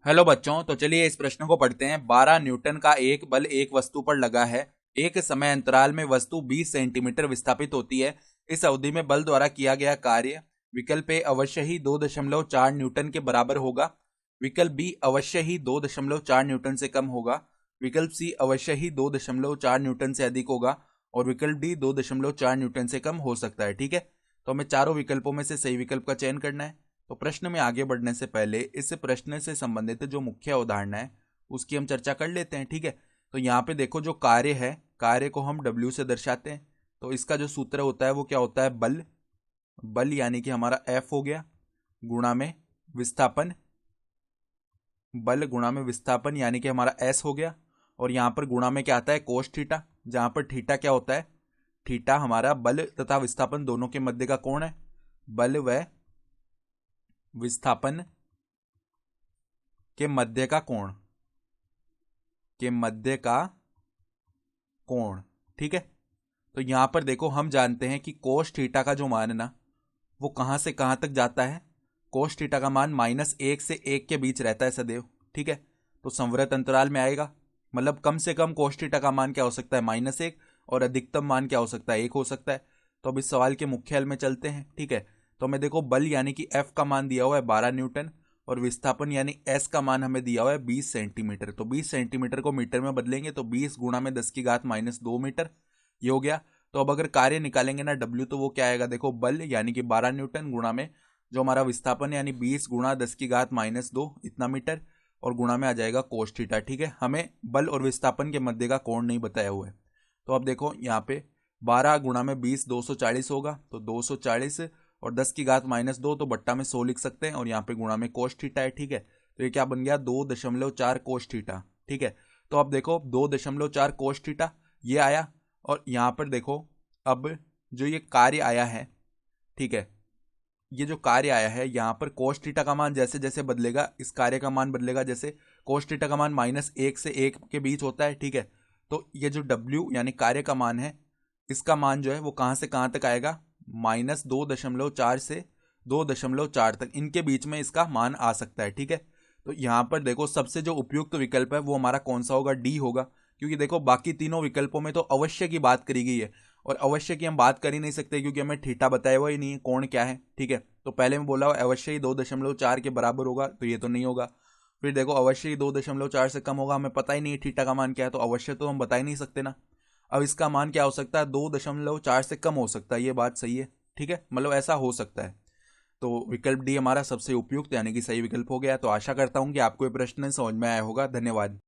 Hello बच्चों, तो चलिए इस प्रश्न को पढ़ते हैं। 12 न्यूटन का एक बल एक वस्तु पर लगा है। एक समय अंतराल में वस्तु 20 सेंटीमीटर विस्थापित होती है। इस अवधि में बल द्वारा किया गया कार्य विकल्प ए अवश्य ही 2.4 न्यूटन के बराबर होगा। विकल्प बी अवश्य ही 2.4 न्यूटन से कम होगा। विकल्प सी अवश्य ही 2.4 न्यूटन से अधिक होगा। और विकल्प डी 2.4 न्यूटन से कम हो सकता है। ठीक है, तो हमें चारों विकल्पों में से सही विकल्प का चयन करना है। तो प्रश्न में आगे बढ़ने से पहले इस प्रश्न से संबंधित जो मुख्य अवधारणा है उसकी हम चर्चा कर लेते हैं। ठीक है, तो यहाँ पे देखो, जो कार्य है, कार्य को हम W से दर्शाते हैं। तो इसका जो सूत्र होता है वो क्या होता है? बल। बल यानी कि हमारा F हो गया, गुणा में विस्थापन। बल गुणा में विस्थापन यानी कि हमारा S हो गया। और यहाँ पर गुणा में क्या आता है? कोस थीटा, जहां पर थीटा क्या होता है? थीटा हमारा बल तथा विस्थापन दोनों के मध्य का कोण है। बल व विस्थापन के मध्य का कोण, के मध्य का कोण। ठीक है, तो यहां पर देखो, हम जानते हैं कि कोस थीटा का जो मान है ना, वो कहां से कहां तक जाता है? कोस थीटा का मान -1 से 1 के बीच रहता है सदैव। ठीक है, तो संवृत अंतराल में आएगा। मतलब कम से कम कोस थीटा का मान क्या हो सकता है? -1। और अधिकतम मान क्या हो सकता है? 1 हो सकता है। तो अब इस सवाल के मुख्य हल में चलते हैं। ठीक है, तो हमें देखो, बल यानी कि F का मान दिया हुआ है 12 न्यूटन, और विस्थापन यानी S का मान हमें दिया हुआ है 20 सेंटीमीटर। तो 20 सेंटीमीटर को मीटर में बदलेंगे तो 20 गुणा में 10 की घात -2 मीटर, ये हो गया। तो अब अगर कार्य निकालेंगे ना W, तो वो क्या आएगा? देखो, बल यानी कि 12 न्यूटन गुणा में जो हमारा विस्थापन यानी 20 गुणा 10 की घात -2 इतना मीटर, और गुणा में आ जाएगा कोस थीटा। ठीक है, हमें बल और विस्थापन के मध्य का कोण नहीं बताया हुआ है। तो अब देखो, यहाँ पे 12 गुणा में 20 240 होगा, तो 240 और 10 की घात -2, तो बट्टा में 100 लिख सकते हैं, और यहाँ पे गुणा में कोस थीटा है। ठीक है, तो ये क्या बन गया? 2.4 कोस थीटा। ठीक है, तो अब देखो 2.4 कोस थीटा ये आया। और यहाँ पर देखो, अब जो ये कार्य आया है, ठीक है, ये जो कार्य आया है, यहाँ पर कोस थीटा का मान जैसे जैसे बदलेगा, इस कार्य का मान बदलेगा। जैसे कोस थीटा का मान -1 से 1 के बीच होता है। ठीक है, तो ये जो W यानी कार्य का मान है, इसका मान जो है वो कहां से कहां तक आएगा? -2.4 से 2.4 तक, इनके बीच में इसका मान आ सकता है। ठीक है, तो यहां पर देखो, सबसे जो उपयुक्त विकल्प है वो हमारा कौन सा होगा? डी होगा। क्योंकि देखो, बाकी तीनों विकल्पों में तो अवश्य की बात करी गई है, और अवश्य की हम बात कर ही नहीं सकते क्योंकि हमें थीटा बताया हुआ ही नहीं है कोण क्या है। ठीक है, तो पहले में बोला अवश्य ही 2.4 के बराबर होगा, तो ये तो नहीं होगा। फिर देखो, अवश्य ही 2.4 से कम होगा, हमें पता ही नहीं है थीटा का मान क्या है, तो अवश्य तो हम बता ही नहीं सकते ना। अब इसका मान क्या हो सकता है? 2.4 से कम हो सकता है, ये बात सही है। ठीक है, मतलब ऐसा हो सकता है। तो विकल्प डी हमारा सबसे उपयुक्त यानी कि सही विकल्प हो गया। तो आशा करता हूं कि आपको ये प्रश्न समझ में आया होगा। धन्यवाद।